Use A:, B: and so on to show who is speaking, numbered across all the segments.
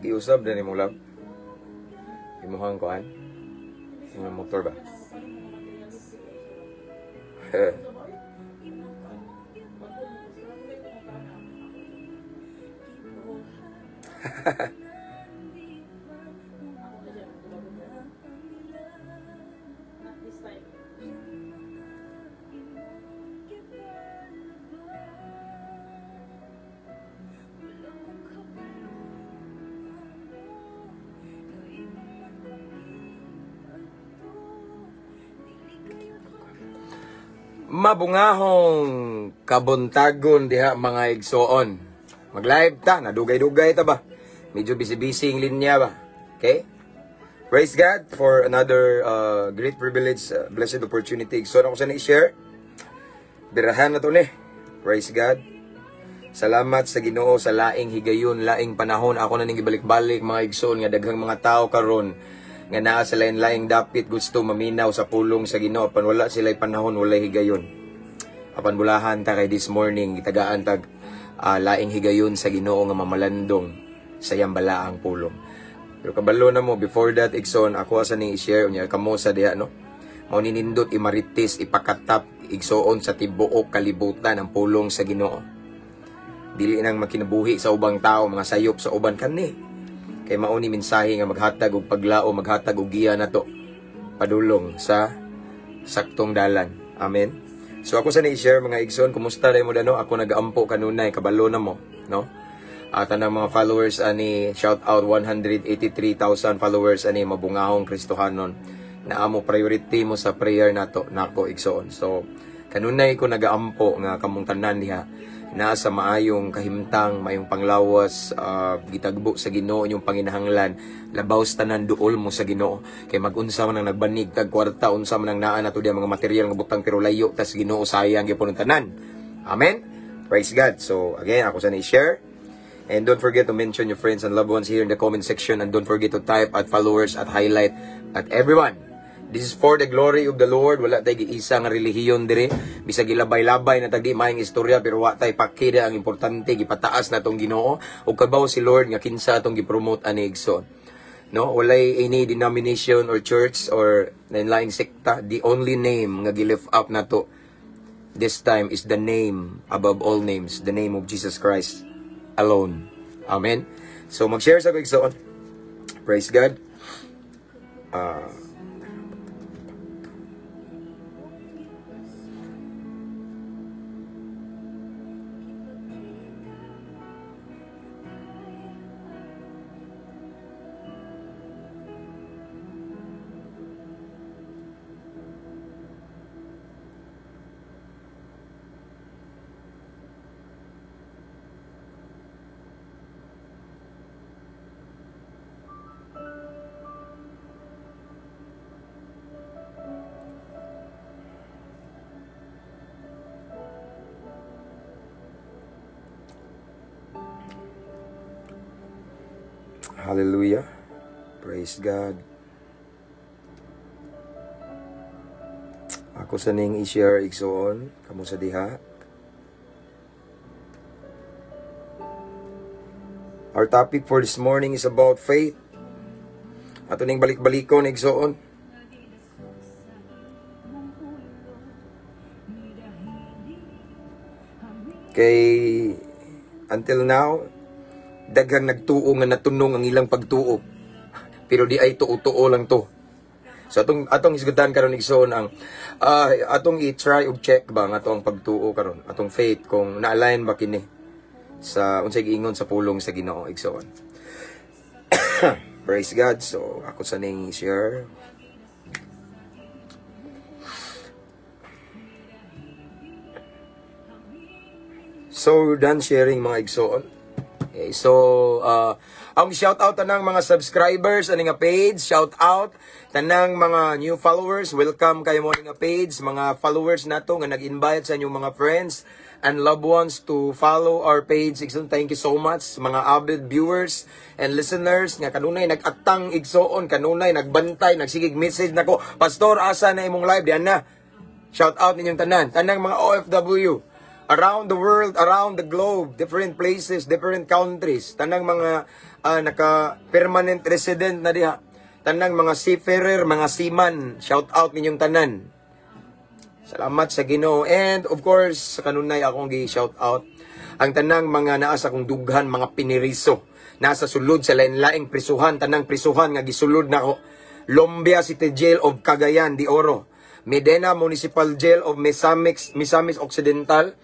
A: giusab din imong lab. Imuhang kuan. Imong motor ba? Mabungahong kabuntagon diha mga igsoon. Mag-live ta, nadugay-dugay ta ba? Medyo busy-busy ang linya ba? Okay? Praise God for another great privilege, blessed opportunity. So, ako sana i-share. Birahan na to ni. Praise God. Salamat sa Ginoo sa laing higayon, laing panahon. Ako na ning ibalik-balik mga igsoon nga daghang mga tao karon nga naa sa lain-laing dapit gusto maminaw sa pulong sa Ginoo apan wala sila'y panahon, walay higayon. Apan bulahan ta kay this morning itagaan tag laing higayon sa Ginoo nga mamalandong sa iyang balaang pulong. Pero kabalo na mo before that igsoon ako asa ning i-share unya kamo sa diha no. Mao ni nindot imarites ipakatap igsoon sa tibuok kalibutan ang pulong sa Ginoo. Dili nang makinabuhi sa ubang tao mga sayop sa uban kani. Kay mao ni mensahe nga maghatag og paglao, maghatag og giya nato padulong sa saktong dalan. Amen. So ako sa ni-share mga igsoon, kumusta ray mo dano? Ako nagaampo kanunay kabalo na mo, no? At ang mga followers ani shout out 183,000 followers ani mabungahong Kristohanon na amo priority mo sa prayer nato nako igsoon. So kanunay ko nagaampo nga kamong tanan diha na sa maayong kahimtang, mayong panglawas, gitagbo sa Ginoo yung panginahanglan, labaw tanan duol mo sa Ginoo. Kay mag-unsa man ang nagbanig tag kwarta, unsa man ang naa nato diya mga material nga butang pero layo tas Ginoo sayang gyapon ang tanan. Amen. Praise God. So again, ako sa ni-share. And don't forget to mention your friends and loved ones here in the comment section, and don't forget to type at followers at highlight at everyone. This is for the glory of the Lord. Wala tayo isa nga relihiyon dire. Bisag gilabay-labay na tagdi maayong istorya pero wa tay pakida ang importante gipataas na tong Ginoo ug kabaw si Lord nga kinsa atong gipromote ani igsoon. No, walay any denomination or church or lain-laing sekta. The only name nga gi-lift up nato this time is the name above all names, the name of Jesus Christ alone. Amen. So mag-share sa ko igsoon. Praise God. Hallelujah. Praise God. Ako sa ning i-share igsoon kamo sa diha. Our topic for this morning is about faith. Ato ning balik-balikon igsoon. Kay until now daghang nagtuo nga natunong ang ilang pagtuo. Pero di ay tuo-tuo lang to. So atong isgutan karon igsoon ang atong i-try og check ba nga atong pagtuo karon, atong faith kung na-align ba kini sa unsay giingon sa pulong sa Ginoo igsoon. Praise God. So ako sa ning share. So done sharing mga igsoon. Okay, so ang shout out tanang mga subscribers ani nga page, shout out tanang mga new followers, welcome kayo mo nga page, mga followers nato nga nag-invite sa inyong mga friends and loved ones to follow our page. Igsoon, thank you so much mga avid viewers and listeners nga kanunay nag-atang igsoon, kanunay nagbantay, nagsigig message nako, pastor asa na imong live diyan na. Shout out ninyong tanang mga OFW around the world, around the globe, different places, different countries, tanang mga naka-permanent resident na diha, tanang mga seafarer, mga seaman, shout out ninyong tanan. Salamat sa Ginoo. And of course, sa kanunay akong gi-shout out ang tanang mga naa sa kong dughan, mga piniriso, nasa sulod sa lain-laing prisuhan, tanang prisuhan nga gisulod nako. Lombia City Jail of Cagayan de Oro, Medina Municipal Jail of Misamis Occidental,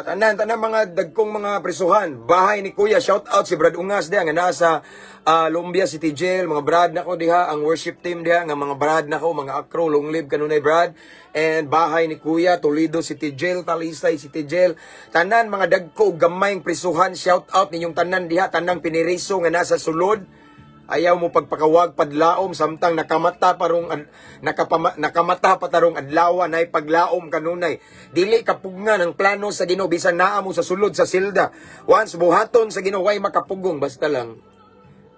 A: tanan mga dagkong mga prisuhan. Bahay ni Kuya, shout out si Brad Ungas diha nga nasa Lombia City Jail. Mga brad nako diha, ang worship team diha nga mga brad nako, mga akro, long live kanunay brad. And bahay ni Kuya, Toledo City Jail, Talisay City Jail. Tanan mga dagko gamayng prisuhan, shout out ninyong tanan diha, tanang piniriso nga nasa sulod. Ayaw mo pagpakawag padlaom samtang nakamata patarong adlaw nay paglaom kanunay. Dili kapugna ng plano sa Ginoo bisan naa mo sa sulod sa silda. Once buhaton sa Ginoo way makapugong basta lang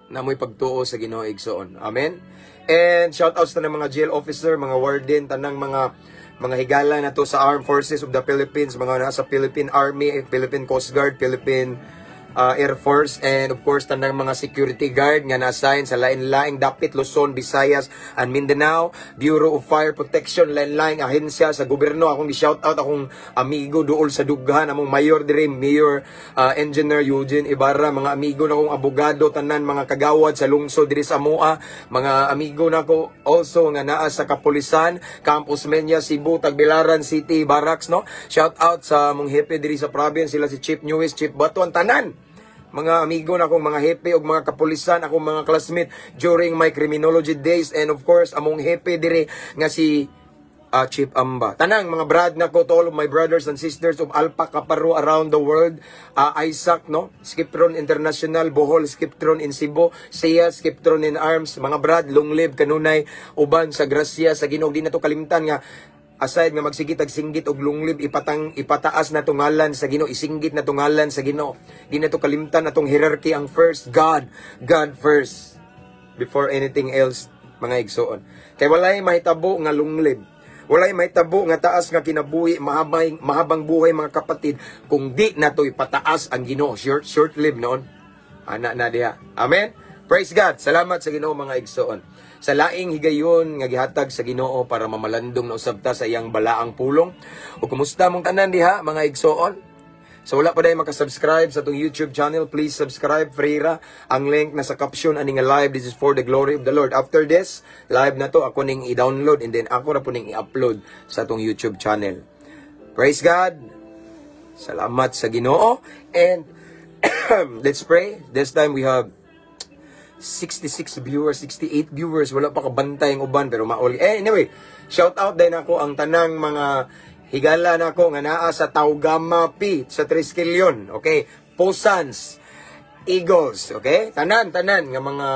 A: namoy pagtuo sa Ginoo igsoon. Amen. And shout outs to ng mga jail officer, mga warden, tanang mga higala na to sa Armed Forces of the Philippines, mga nasa Philippine Army, Philippine Coast Guard, Philippine Air Force, and of course tanang mga security guard nga na-assign sa lain-laing dapit Luzon, Visayas, and Mindanao, Bureau of Fire Protection, lain-laing ahensya sa gobyerno. Akong gi-shout out akong amigo duol sa dughan, among mayor dire, Mayor Engineer Eugene Ibarra, mga amigo na akong abogado, tanan mga kagawad sa lungsod dire sa Moa, mga amigo na ko also nga naa sa kapulisan, Campus Menya, Cebu, Tagbilaran City, Barracks, no? Shout out sa mong hepe dire sa province, sila si Chief Newis, Chief Batuan, tanan mga amigo na akong mga hepe o mga kapulisan, akong mga classmate during my criminology days, and of course among hepe dire nga si Chief Amba. Tanang mga brad na ko, to all of my brothers and sisters of Alpha Kaparo around the world, Isaac, no? Skiptron International, Bohol, Skiptron in Cebu, Sia, Skiptron in Arms, mga brad, long live kanunay, uban sa grasya sa Ginoo. Di na to kalimtan nga aside nga magsigit ag singgit og lunglib, ipataas na tungalan sa Ginoo, isinggit na tungalan sa Ginoo. Di na to kalimtan atong hierarchy, ang first God first before anything else, mga igsoon. Kay walay mahitabo nga lunglib, walay mahitabo nga taas nga kinabuhi, mahabang buhay mga kapatid, kung di na to ipataas ang Ginoo. Short live noon ana na diha. Amen. Praise God. Salamat sa Ginoo mga igsoon. Sa laing higayon nga gihatag sa Ginoo para mamalandong na usab ta sa iyang balaang pulong. O kumusta mong tanan diha mga igsoon? So wala pa dahil makasubscribe sa itong YouTube channel, please subscribe, Freira. Ang link na sa caption aning live, this is for the glory of the Lord. After this live na to, ako ning i-download and then ako ra po ning i-upload sa itong YouTube channel. Praise God. Salamat sa Ginoo. And let's pray. This time we have 66 viewers, 68 viewers, wala pa kabantay ang uban, pero mauli. Anyway, shout out din ako ang tanang mga higala na ako nga naa sa Taugama P, sa Triskelion, okay? Posans, Eagles, okay? Tanan nga mga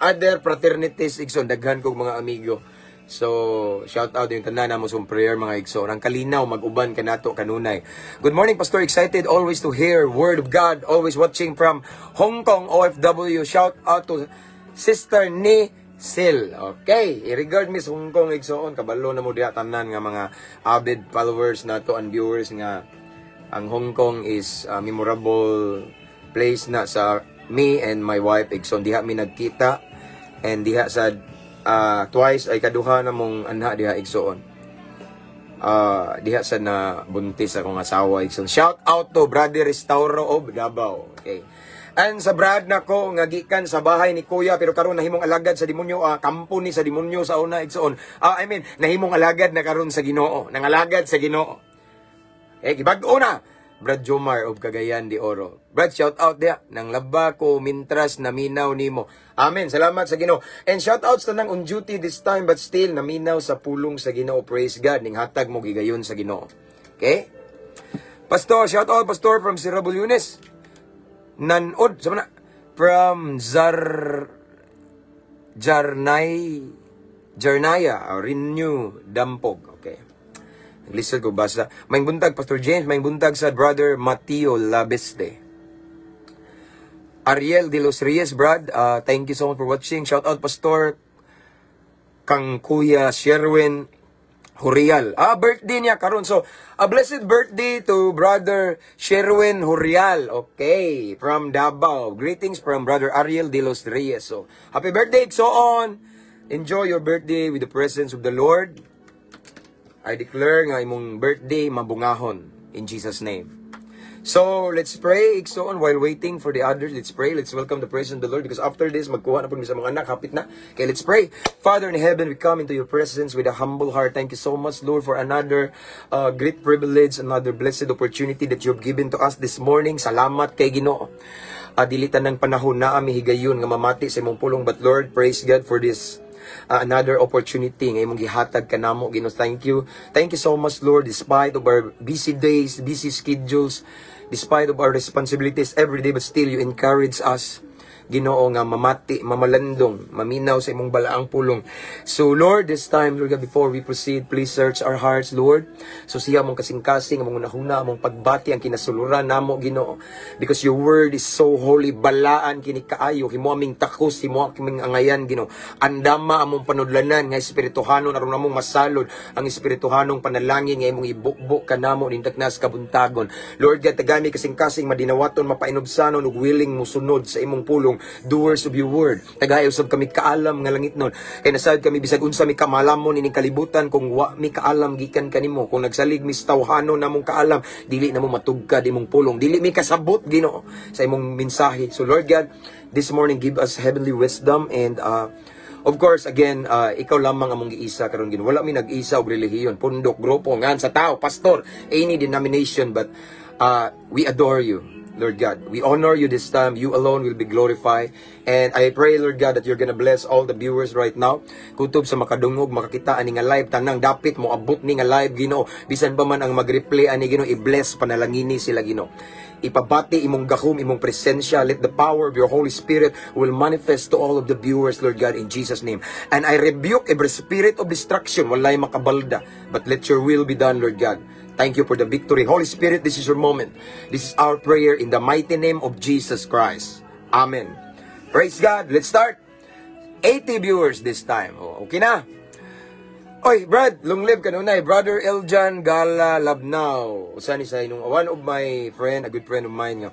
A: other fraternities, igsoon, daghan kong mga amigo. So, shout out yung tanan na mo sa prayer mga igsoon. Ang kalinaw, mag-uban ka nato kanunay. Good morning, Pastor. Excited always to hear Word of God. Always watching from Hong Kong, OFW. Shout out to Sister Ni Sil. Okay. I-regard Miss Hong Kong igsoon. Kabalo na mo diya tanan nga mga avid followers nato and viewers nga ang Hong Kong is a memorable place na sa me and my wife igsoon. Diha mi nagkita and diha sa twice ay kaduha na mong anha diha igsoon. Diha sa na buntis akong asawa igsoon. Shout out to Brother Restauro of Davao. Okay. And sa brad nako nga gikan sa bahay ni Kuya pero karon nahimong alagad sa demonyo, kampo ni sa demonyo sa una igsoon. Nahimong alagad na karon sa Ginoo, nangalagad sa Ginoo. Gibag-o na Brad Jomar of Cagayan de Oro. Brad, shout out dia. Nang laba ko mintras naminaw nimo. Amen. Salamat sa Ginoo. And shout outs to nang on duty this time but still naminaw sa pulong sa Ginoo. Praise God. Ning hatag mo gigayon sa Ginoo. Okay? Pastor, shout out Pastor from Sierra Bulunes. Nanod sa mana from Jarnaya, Renew Dampog. Okay. Listen ko basa. Maing buntag Pastor James, maing buntag sa Brother Mateo Labeste. Ariel de los Reyes, Brad, thank you so much for watching. Shout out Pastor kang Kuya Sherwin Hurial. Birthday niya karon. So, a blessed birthday to Brother Sherwin Hurial. Okay, from Davao. Greetings from Brother Ariel de los Reyes. So, happy birthday, so on. Enjoy your birthday with the presence of the Lord. I declare nga imong birthday mabungahon in Jesus' name. So, let's pray, Iksoon, while waiting for the others. Let's pray. Let's welcome the presence of the Lord because after this, magkuha na po sa mga anak. Hapit na. Okay, let's pray. Father in heaven, we come into your presence with a humble heart. Thank you so much, Lord, for another great privilege, another blessed opportunity that you have given to us this morning. Salamat kay Ginoo. Dilitan ng panahon na ami higayon nga mamati sa imong pulong. But Lord, praise God for this another opportunity nga imong gihatag kanamo. Ginoo, thank you. Thank you so much, Lord, despite of our busy days, busy schedules, despite of our responsibilities every day, but still you encourage us, Ginoo, nga mamati, mamalandong, maminaw sa imong balaang pulong. So Lord, this time, Lord God, before we proceed, please search our hearts, Lord. So siya mong kasing-kasing, among unahuna, among pagbati, ang kinasuluran namo, Ginoo. Because your word is so holy, balaan, kinikaayo, himo aming takos, himo aming angayan, Ginoo. Andama among panudlanan, nga espirituhanon, aron namong masalod, ang espirituhanong panalangin, nga imong ibukbuk kanamo, nindak nas kabuntagon. Lord God, tagami kasing-kasing, madinawaton, mapainobsanon, ug willing musunod sa imong pulong, doers of your word. Tagay usab kami kaalam nga langit nun. Kay nasad kami bisag unsa mi kamalamon ining kalibutan kung wa mi kaalam gikan kanimo. Kung nagsalig mi tawhano namong kaalam, dili namo matugkad imong pulong. Dili mi kasabot, Ginoo, sa imong mensahe. So Lord God, this morning give us heavenly wisdom and of course, again, ikaw lamang among giisa karon, Ginoo. Wala mi nag-isa og relihiyon, pundok, grupo, ngan sa tao, pastor, any denomination, but we adore you, Lord God. We honor you this time. You alone will be glorified. And I pray, Lord God, that you're gonna bless all the viewers right now. Kutob sa makadungog, makakita ani nga live, tanang dapit mo abot ni nga live, Ginoo. Bisan pa man ang mag-replay ani, Ginoo, i-bless, panalangini sila, Ginoo. Ipabati imong gahom, imong presensya. Let the power of your Holy Spirit will manifest to all of the viewers, Lord God, in Jesus' name. And I rebuke every spirit of destruction. Walay makabalda. But let your will be done, Lord God. Thank you for the victory. Holy Spirit, this is your moment. This is our prayer in the mighty name of Jesus Christ. Amen. Praise God. Let's start. 80 viewers this time. Okay na. Oy, Brad, long live ka nunay. Brother Eljan Gala Labnao. Usa ni sa inong, one of my friend, a good friend of mine nga.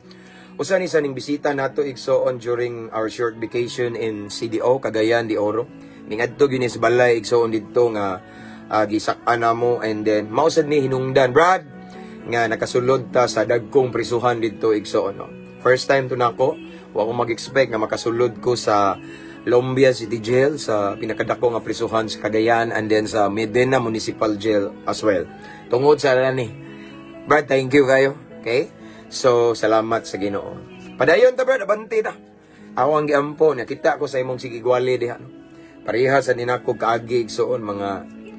A: Usa ni sa ning bisita nato igsoon during our short vacation in CDO, Cagayan de Oro. Ningadto gyud ni sa balay igsoon didto nga gisak-an namo, and then mausad ni hinungdan, Brad, nga nakasulod ta sa dagkong prisuhan didto igsoon. No? First time to nako, wa ko mag-expect nga makasulod ko sa Lombia City Jail, sa pinakadako nga prisuhan sa Cagayan, and then sa Medina Municipal Jail as well. Tungod sa ni, Brad, thank you kayo. Okay? So, salamat sa Ginoo. Padayon ta, Brad, abanti ta. Ako ang giampo, nakita ko sa imong sigigwali diha. No? Pareha sa ninako kaagi igsoon mga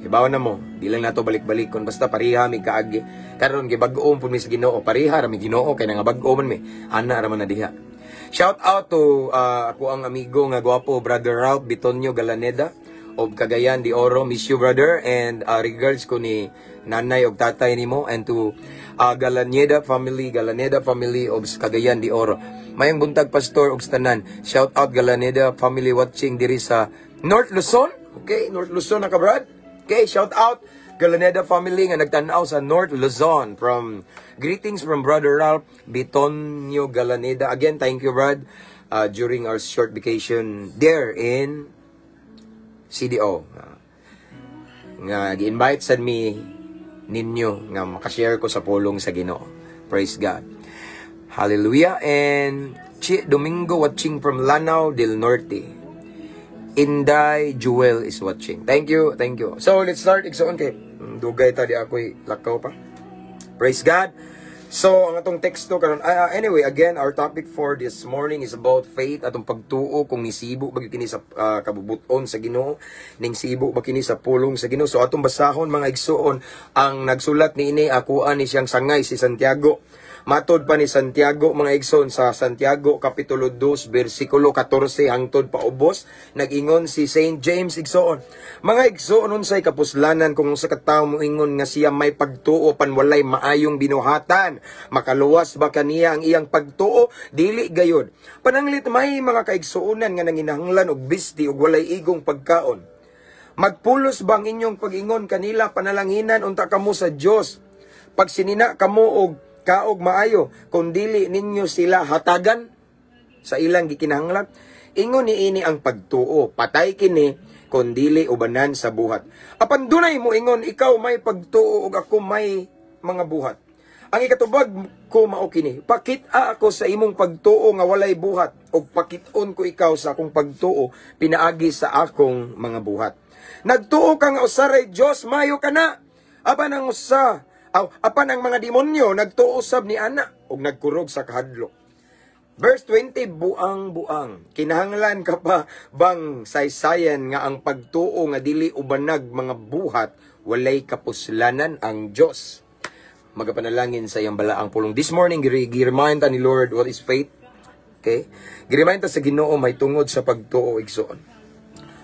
A: ibaw na mo, di lang nato balik-balik kon basta pareha mi kaagi. Karon gibag-o pud mi sa Ginoo, pareha ra mi Ginoo kay nga bag-o man mi. Ana ra man na diha. Shout out to ako ang amigo nga gwapo, Brother Ralph Bitonio Galaneda of Cagayan de Oro. Miss you, brother, and regards ko ni nanay og tatay nimo, and to Galaneda family of Cagayan de Oro. Mayong buntag pastor og tanan. Shout out Galaneda family watching diri sa North Luzon. Okay, North Luzon na ka, Brad. Okay, shout out Galaneda family nga nagtanaw sa North Luzon. Greetings from Brother Ralph Bitonio Galaneda. Again, thank you, Brad, during our short vacation there in CDO. Nga gi-invite sad mi ninyo nga makashare ko sa pulong sa Ginoo. Praise God. Hallelujah. And Domingo watching from Lanao del Norte. Inday Jewel is watching. Thank you, thank you. So, let's start. Igsoon kay dugay ta di ako'y lakaw pa. Praise God. So, ang atong teksto karon, anyway, again, our topic for this morning is about faith, atong pagtuo kung nisibo ba kini sa kabubuton sa Ginoo, ning sibo ba kini sa pulong sa Ginoo. So, atong basahon mga igsoon, ang nagsulat niini akuan ni siyang sangay si Santiago. Matod pa ni Santiago, mga igsoon, sa Santiago Kapitulo 2, versikulo 14 hangtod paubos, nag-ingon si Saint James igsoon. Mga igsoon, unsay kapuslanan kung sa katawo mo ingon nga siya may pagtuo panwalay maayong binuhatan. Makaluwas ba kaniya ang iyang pagtuo? Dili gayod. Pananglit may mga kaigsuonan nga nanginahanglan og bisti og walay igong pagkaon. Magpulos bang inyong pag-ingon kanila panalanginan unta kamo sa Dios. Pag sinina kamo og kaog maayo, kung dili ninyo sila hatagan sa ilang gikinahanglan, ingon niini ang pagtuo, patay kini kung dili ubanan sa buhat. Apan dunay mo ingon, ikaw may pagtuo ug ako may mga buhat. Ang ikatubag ko mao kini, pakita ako sa imong pagtuo nga walay buhat, ug pakiton ko ikaw sa akong pagtuo pinaagi sa akong mga buhat. Nagtuo ka nga usaray Dios, mayo ka na. Apan ang mga demonyo nagtuo sab ni ana ug nagkurog sa kahadlok. Verse 20, buang-buang. Kinahanglan ka pa bang saysayan nga ang pagtuo nga dili ubanag mga buhat, walay kapuslanan ang Dios. Magapanalangin sa iyang balaang pulong. This morning, gi-remind ta ni Lord what is faith. Okay? Gi-remind ta sa Ginoo may tungod sa pagtuo igsoon.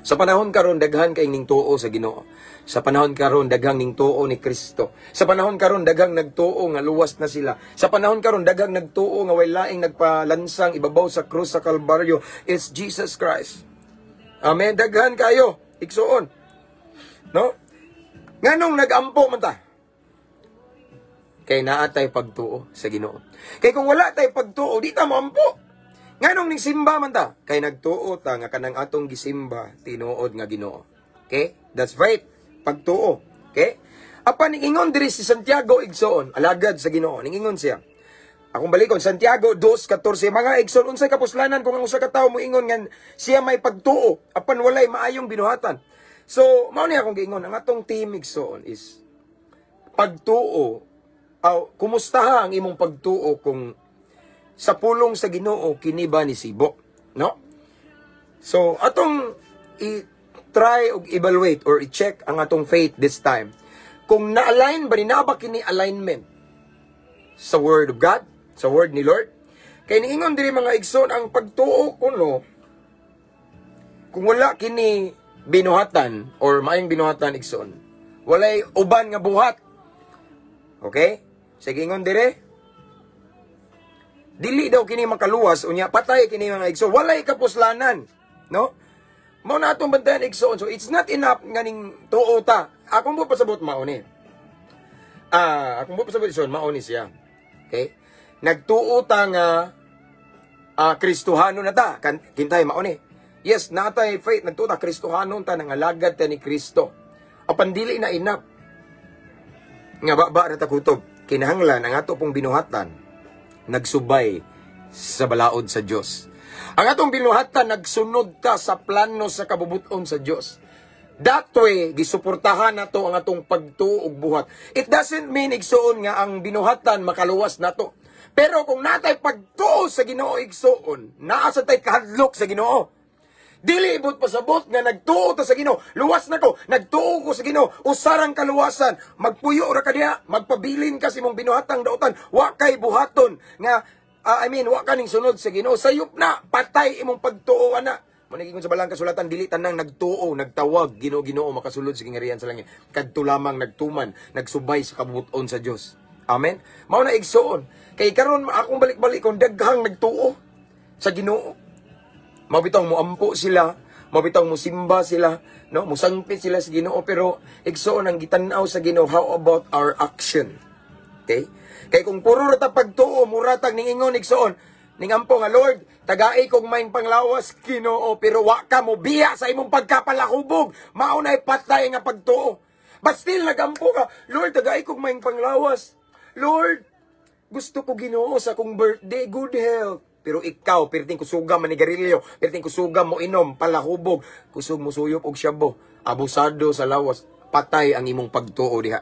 A: Sa panahon karon daghan kay ning tuo sa Ginoo. Sa panahon karon daghang ning tuo ni Kristo. Sa panahon karon daghang nagtuo nga luwas na sila. Sa panahon karon daghang nagtuo nga way laing nagpalansang ibabaw sa krus sa Kalbaryo. It's Jesus Christ. Amen. Daghan kayo igsoon. No? Nganong nagampo man ta? Kay naa tay pagtuo sa Ginoo. Kay kung wala tay pagtuo, di ta moampo. Nganong ning simba man ta? Kay nagtuo ta nga kanang atong gisimba tinuod nga Ginoo. Okay? That's right. Pagtuo. Okay? Apan ningingon diri si Santiago igsoon, alagad sa Ginoo. Ningingon siya. Akong balikon Santiago 2:14, mga igsoon unsay kapuslanan kung ang usa ka tawo moingon nga siya may pagtuo apan walay maayong binuhatan. So, mao ni akong giingon, ang atong team igsoon is pagtuo. Kumusta ang imong pagtuo kung sa pulong sa Ginoo kini ba ni sibo, no? So atong i-try og evaluate or i-check ang atong faith this time. Kung na-align ba ni naba kini alignment sa word of God, sa word ni Lord. Kay niingon diri mga igsoon ang pagtuo kuno kung wala kini binuhatan or maayong binuhatan igsoon. Walay uban nga buhat. Okay? Sige ingon dire. Dili daw kini makaluwas unya patay kini mga igsoon, walay kapuslanan, no? Mao na atong bantayan igsoon. So it's not enough nganing tuo ta. Akong mo pasabot mao ni. Akong mo pasabot igsoon mao ni siya. Okay? Nagtuo ta nga Kristohano na ta. Kintay mao ni. Yes, natay faith nagtuo ta Kristohano ta nangalagad ta ni Kristo. Apan dili na enough. Nga baba ra ta kutob. Kinahanglan ang ato pong binuhatan nagsubay sa balaod sa Dios. Ang atong binuhatan nagsunod ta sa plano sa kabubuton sa Dios. That way gisuportahan nato ang atong pagtuo ug buhat. It doesn't mean igsoon nga ang binuhatan makaluwas nato. Pero kung natay pagtuo sa Ginoo igsoon, naa sa tay kahadlok sa Ginoo. Dili ibot pasabot nga nagtuo ta sa Ginoo. Luwas na ko, nagtuo ko sa Ginoo. Usarang kaluwasan, magpuyo ra ka diha, magpabilin ka sa imong binuhatang dautan. Wa kay buhaton nga wa ka ning sunod sa Ginoo. Sayop na, patay imong pagtuo ana. Maniging sa balang kasulatan dili tanang nagtuo, nagtawag Ginoo makasulod sa kingarihan sa langit. Kadto lamang nagtuman, nagsubay sa kabubuton sa Dios. Amen. Mao na igsoon. Kay karon akong balik-balik kung daghang nagtuo sa Ginoo. Mabitang mo ampo sila, mabitang mo simba sila, no? Musangpit sila sa Ginoo, pero igsoon ang gitanaw sa Ginoo, how about our action? Okay? Kay kung puro rata pagtuo, muratag ning ingon igsoon, ning ampo nga Lord, tagai kog maing panglawas Ginoo, pero wa ka mo biya sa imong pagkapalakubog, mao nay patay nga pagtuo. But still nagampo ka, Lord, tagai kog maing panglawas. Lord, gusto ko Ginoo sa akong birthday, good health. Pero ikaw, perting kusugam manigarilyo, perting kusugam mo inom, palahubog, kusog mo suyop og syabo, abusado sa lawas, patay ang imong pagtuo diha.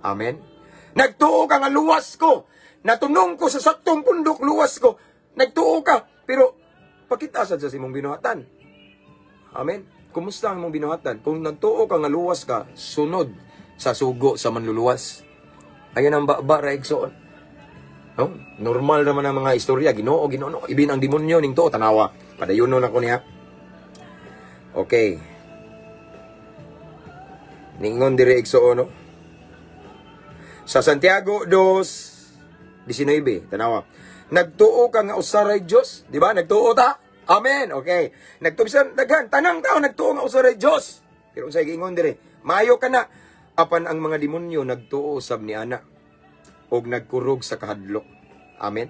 A: Amen? Nagtuo ka nga luwas ko, natunong ko sa saktong pundok luwas ko, nagtuo ka, pero pakita sa imong binuhatan. Amen? Kumusta ang imong binuhatan? Kung nagtuo ka nga luwas ka, sunod sa sugo sa manluluwas. Ayan ang ba igsoon. No? Normal naman ang mga istorya, Ginoo, ibin ang demonyo ning to tanawa. Padayunon ako niya. Okay. Ningon dire igsoon, no? Sa Santiago 2:19, tanawa. Nagtuo ka nga usaray Dios, di ba? Nagtuo ta? Amen. Okay. Nagtubisan daghan tanang tao nagtuo nga usaray Dios. Pero unsay giingon dire, maayo ka na apan ang mga demonyo nagtuo sab ni ana og nagkurog sa kahadlok. Amen.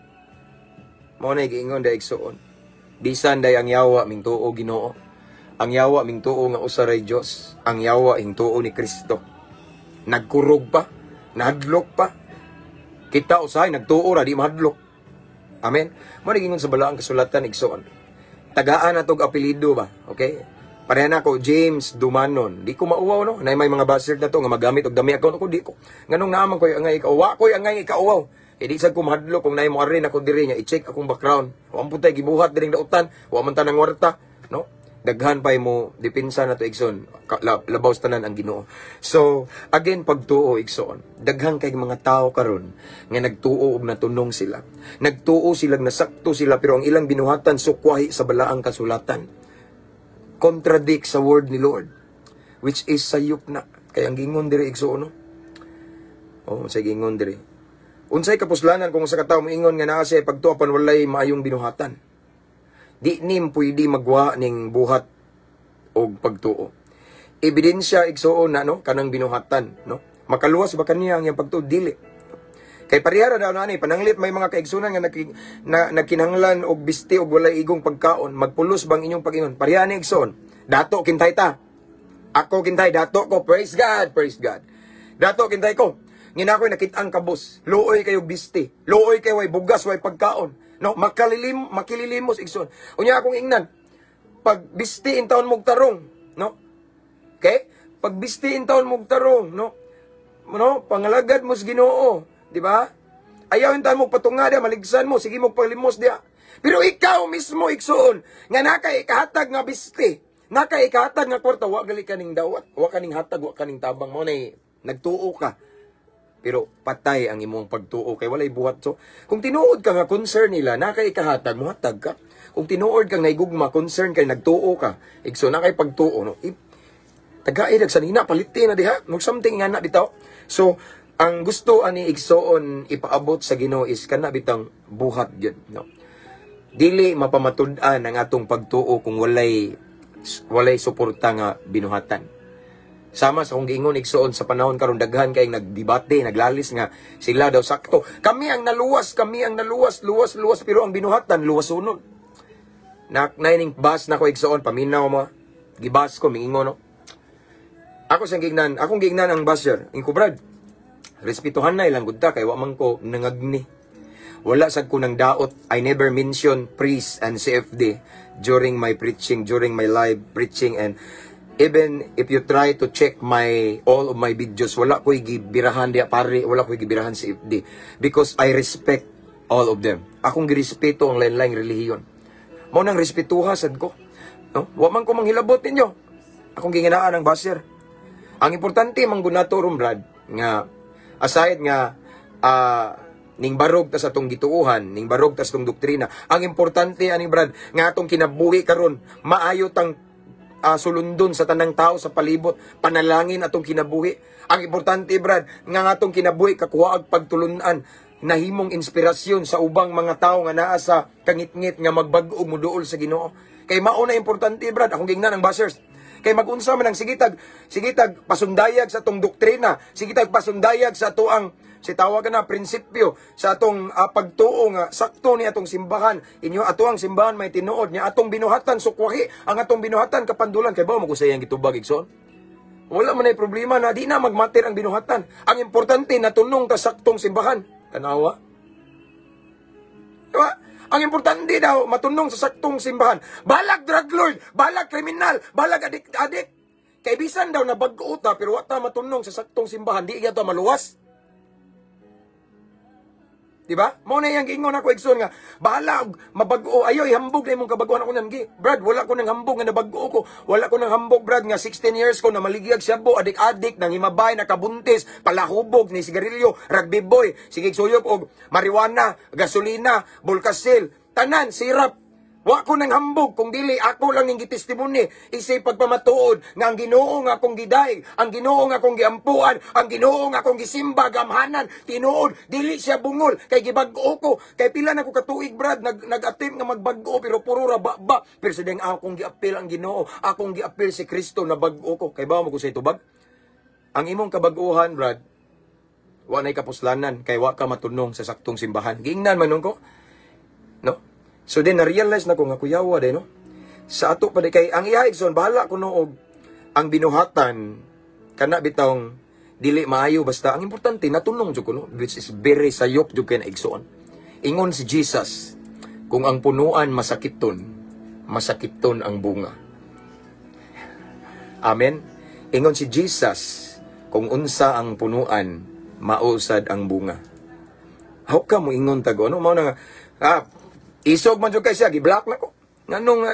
A: Mao na giingon da igsoon. Bisan day ang yawa ming tuo Ginoo. Ang yawa ming tuo nga usaray Dios. Ang yawa ing tuo ni Kristo. Nagkurog pa, nahadlok pa. Kita usahay nagtuo ra di mahadlok. Amen. Mao na giingon sa balaang kasulatan igsoon. Tagaan atog apelyido ba? Okay? Pareha na ko, James Dumanon. Di ko mauwaw, no? Na may mga buzzard na to, nga magamit og dami account ko, di ko. Nganong naaman ko yung angay ikauwa ko, yung angay ikauwaw. E di sad ko mahadlo, kung naay mo rin ako diri niya, i-check akong background. Huwag puntay, gibuhat diring dautan, huwag man tanang warta, no? Daghan pa mo, dipinsa na to, Igsoon. Labaw tanan ang Ginoo. So, again, pagtuo, Igsoon. Daghan kay mga tao karon nga nagtuo og natunong sila. Nagtuo sila, nasakto sila, pero ang ilang binuhatan, sukwahi sa balaang kasulatan. Contradict sa word ni Lord, which is sayop na. Kaya ang gingon diri igsoon, no? Oh, sa gingon diri. Unsay kapuslanan kung sa katawo moingon nga naa siya pagtuapan walay maayong binuhatan. Di nim pwede magwa ning buhat og pagtuo. Ebidensya igsoon na, no, kanang binuhatan, no? Makaluwas ba kaniya ang iyang pagtuo? Dili. Kay parihara daw na pananglit may mga kaigsunan nga nagkinahanglan og bisti og walay igong pagkaon, magpulos bang inyong pag-ingon? Parihara ni igsoon. Dato kintay ta. Ako kintay dato ko, praise God, praise God. Dato kintay ko. Ngina ko'y nakit-ang kabos. Luoy kayo bisti. Luoy kayo way bugas way pagkaon. No, makililimos igsoon. Unya akong ingnan. Pag bisti in taon mog tarong, no? Okay? Pag bisti in taon mog tarong, no? No, pangalagad mo sa Ginoo. Di ba? Ayaw yung mo patunga dia, maligsan mo, sige mo paglimos dia. Pero ikaw mismo, igsoon, nga nakaikahatag nga bisti, nakaikahatag nga kwarta, wa gali kaning dawat, wa kaning hatag, wa kaning tabang mo na nagtuo ka. Pero patay ang imong pagtuo, kay walay buhat. So, kung tinuod ka nga concern nila, nakaikahatag, muhatag ka. Kung tinuod kang naigugma, concern kay nagtuo ka, igsoon, nakay pagtuo, no? Tagay, nagsanina, palitin na diha, something nga na bitaw. So, ang gusto ani igsoon ipaabot sa Ginoo is kana bitang buhat gyud, no. Dili mapamatud-an ang atong pagtuo kung walay suporta nga binuhatan. Sama sa kung giingon igsoon sa panahon karon daghan kay nagdebate, naglalis nga sila daw sakto. Kami ang naluwas, luwas pero ang binuhatan luwas unod. Naining bas na ko igsoon paminaw mo. Gibas ko miingon, no. Akong gignan ang basher, inkubrad. Respetuhan na ilang gudta kay wa man ko nangagni. Wala sad ko nang daot. I never mention priest and CFD during my preaching, during my live preaching, and even if you try to check all of my videos, wala ko gibirahan dia pare, wala ko gibirahan CFD because I respect all of them. Akong girespeto ang lain-laing relihiyon. Mao nang respetuha sad ko. No? Wa man ko manghilabot ninyo. Akong ginganaan ang basher. Ang importante manggunato ron brad nga aside nga ning barog ta sa atong gituuhan, ning barog ta sa atong doktrina. Ang importante ani brad nga atong kinabuhi karon maayo tang sulundon sa tanang tao sa palibot, panalangin atong kinabuhi. Ang importante brad nga atong kinabuhi kakuha og pagtulunan nahimong inspirasyon sa ubang mga tao nga naa sa kangitngit nga magbag-o muduol sa Ginoo. Kay mao na importante brad, akong gingnan ang bashers. Kay mag-unsa man ang sigitag pasundayag sa atong doktrina, sigitag pasundayag sa atoang tawag na prinsipyo sa atong pagtuo nga sakto ni atong simbahan. Inyo atoang simbahan may tinuod niya atong binuhatan sukwahi ang atong binuhatan kapandulan kay ba magusay ang gitubag igsoon. Wala man ay problema na di na magmatter ang binuhatan. Ang importante natunong ta saktong simbahan. Tanawa? Diba? Ang importante daw, matunong sa saktong simbahan. Balag drug lord, balag kriminal, balag adik-adik. Kay bisan daw na bag-o ta, pero wata matunong sa saktong simbahan, di iya to maluwas. Diba? Mo na yang giingon ako igsoon nga, balag, mabag-o, ayo ihambog na imong kabaguhan ako nang Brad, wala ko nang hambog nga nabag-o ko. Wala ko nang hambog, Brad, nga 16 years ko na maligiyag siyabo, adik-adik, nang himabay, nakabuntis, palahubog, ni sigarilyo, rugby boy, sigig suyop og marijuana, gasolina, bulkasil, tanan, sirap. Wa ko nang hambog kung dili ako lang ning gitestimony isay pagpamatuod nga ang Ginoo nga akong giday, ang Ginoo nga akong giampuan, ang Ginoo nga akong gisimba gamhanan, tinuod dili siya bungol kay gibag-o ko. Kay pila na ko katuig brad nag-attempt nga magbag-o pero puro ra ba. Pero sa ding akong giapil ang Ginoo, akong giapil si Kristo na bag-o ko. Kay bawo mo ko sa itubag. Ang imong kabag-uhan brad, wa nay kapuslanan kay wa ka matunong sa saktong simbahan. Giingnan man ko. No? So then na-realize na ko nga kuyawa din, no? Sa ato pa di kay ang ihaigson bahala ko noog ang binuhatan kana bitawng dili maayo basta ang importante natunong jud ko, no? Which is very sayop jud kay na igsoon. Ingon si Jesus, kung ang punuan masakiton ang bunga. Amen. Ingon si Jesus, kung unsa ang punuan mausad ang bunga. How ka mo ingon tago, no? Mao na nga isog man jud kay siya, gi-block na ko. Nganong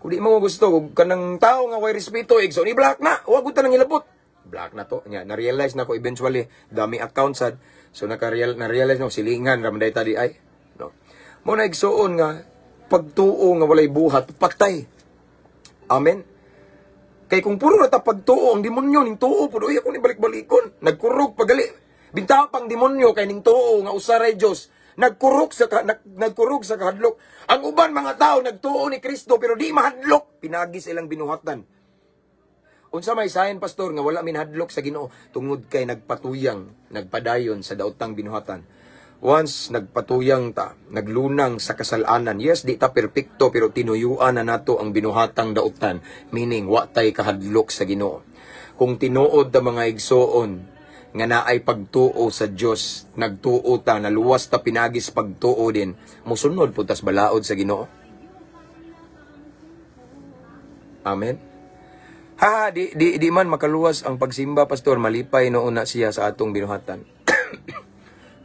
A: kung di mo gusto kung kanang tao nga way respeto igsoon, i-block na. Wa gud ta nang hilabot. Block na to. Nya na-realize na ko eventually dami account sad. So na-realize no silingan ra man day tadi ay. No. Mo na igsoon nga pagtuo nga walay buhat, patay. Amen. Kay kung puro ra ta pagtuo ang demonyo ning tuo pud uy ako ni balik-balikon. Nagkurog pagali. Bintapang demonyo kay ning tuo nga usaray Dios. Nagkurog sa kahadlok. Ang uban mga tao nagtuo ni Kristo pero di mahadlok. Pinagi silang binuhatan. Unsa may sayon pastor nga wala minhadlok sa Ginoo tungod kay nagpatuyang, nagpadayon sa daotang binuhatan. Once nagpatuyang ta, naglunang sa kasalanan. Yes, di ta perpekto pero tinuyuan na nato ang binuhatang daotan. Meaning wa tay kahadlok sa Ginoo. Kung tinuod ta mga igsoon nga naay pagtuo sa Dios, nagtuo ta, naluwas ta pinagis pagtuo din, musunod po tas balaod sa Ginoo. Amen. Di man makaluwas ang pagsimba pastor, malipay noon na siya sa atong binuhatan.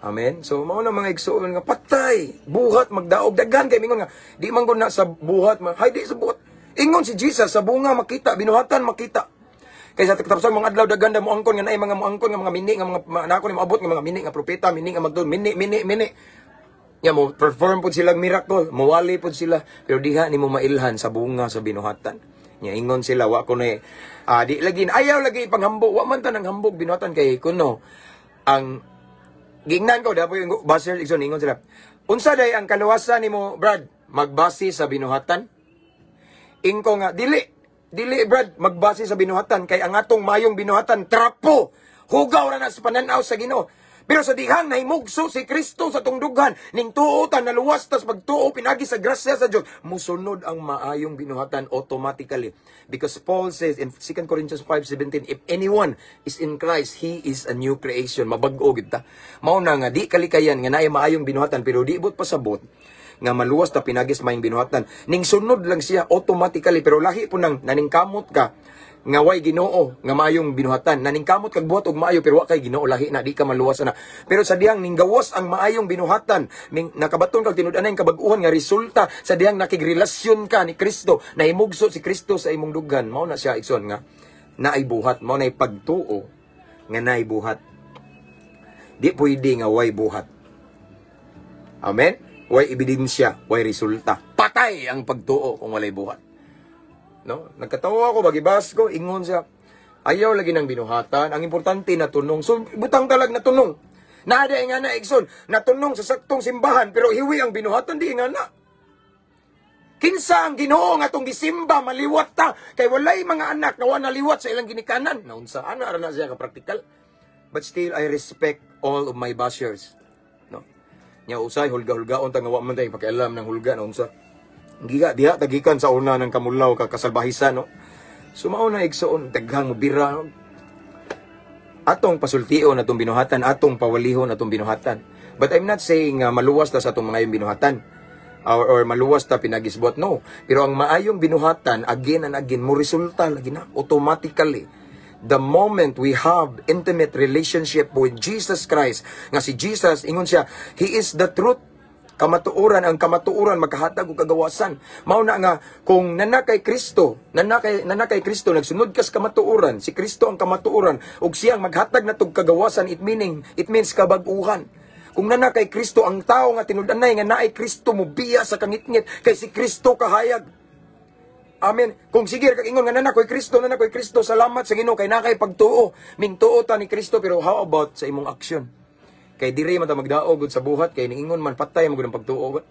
A: Amen. So mao na mga igsoon nga patay, buhat magdaog daghan kay mingon nga di man gud na sa buhat, hay di sa buhat. Ingon si Jesus sa bunga makita, binuhatan makita. Kaysa katapusan mga adlaw daganda mo angkon nga naay mga moangkon nga mga mini nga mga nako ni maabot nga mga mini nga propeta, mini nga magdul, mini. Nya mo perform pud sila miracle, mawali pud sila pero diha nimo mailhan sa bunga sa binuhatan. Nya ingon sila wa ko na di lagi ayaw lagi panghambog, wa man ta nang hambog binuhatan kay kuno. Ang gingnan ko dapat yung baser igsoon ingon sila. Unsa day ang kaluwasan nimo Brad magbase sa binuhatan? Ingko nga Dili Brad, magbase sa binuhatan kay ang atong mayong binuhatan trapo. Hugaw ra na sa pananaw sa Ginoo. Pero sa dihang nahimugso si Kristo sa tungdugan, ning tuo ta naluwas tas pagtuo pinagi sa grasya sa Dios, musunod ang maayong binuhatan automatically. Because Paul says in 2 Corinthians 5:17, if anyone is in Christ, he is a new creation. Mabag-o gid ta. Mao na nga di kalikayan nga naay maayong binuhatan pero di but pasabot nga maluwas ta pinagis maayong binuhatan. Ning sunod lang siya automatically pero lahi po nang naningkamot ka nga way Ginoo nga maayong binuhatan. Naningkamot kag buhat og maayo pero wa kay Ginoo lahi na di ka maluwas na. Pero sa dihang ning gawas ang maayong binuhatan, ning nakabaton kag tinud-anay ang kabag-uhan nga resulta sa dihang nakigrelasyon ka ni Kristo, nahimugso si Kristo sa imong dugan. Mao na siya igsoon nga naay buhat, mao nay pagtuo nga naay buhat. Di pwede nga way buhat. Amen. Way ebidensya, way resulta. Patay ang pagtuo kung walay buhat. No? Nagkatawa ako, bagibas ko, ingon siya. Ayaw lagi ng binuhatan. Ang importante natunong. So, butang talag natunong. Nada nga na, Ikson. Natunong sa saktong simbahan, pero hiwi ang binuhatan, di nga na. Kinsa ang Ginoo nga atong gisimba, maliwat ta. Kay walay mga anak na wala naliwat sa ilang ginikanan. Naunsa, ano, ara na siya ka-practical. But still, I respect all of my bashers. Nya usay hulga-hulgaon ta nga wa man tay pakialam ng hulga na unsa. Giga diha tagikan sa una ng kamulaw ka kasalbahisan no. Sumao na igsoon daghang bira. Atong pasultion atong binuhatan, atong pawalihon atong binuhatan. But I'm not saying maluwas ta sa atong mga binuhatan or maluwas ta pinagisbot no. Pero ang maayong binuhatan again and again mo resulta lagi na automatically. The moment we have intimate relationship with Jesus Christ, nga si Jesus, ingon siya, He is the truth. Kamatuoran, ang kamatuoran, magkahatag o kagawasan. Mao na nga, kung nanakay Kristo, nanakay Kristo, nagsunod ka sa kamatuoran, si Kristo ang kamatuoran, ug siyang maghatag na tog kagawasan, it means kabag-uhan. Kung nana kay Kristo ang tao nga tinud-anay nga naay Kristo mo biya sa kangitngit kay si Kristo kahayag. Amen. Kung sige kag ingon nga nana koy Kristo, salamat sa Ginoo kay nakay pagtuo. Ming tuo ta ni Kristo, pero how about sa imong aksyon? Kay diri man ta magdaog gud sa buhat kay niingon man patay mo gud ang pagtuo.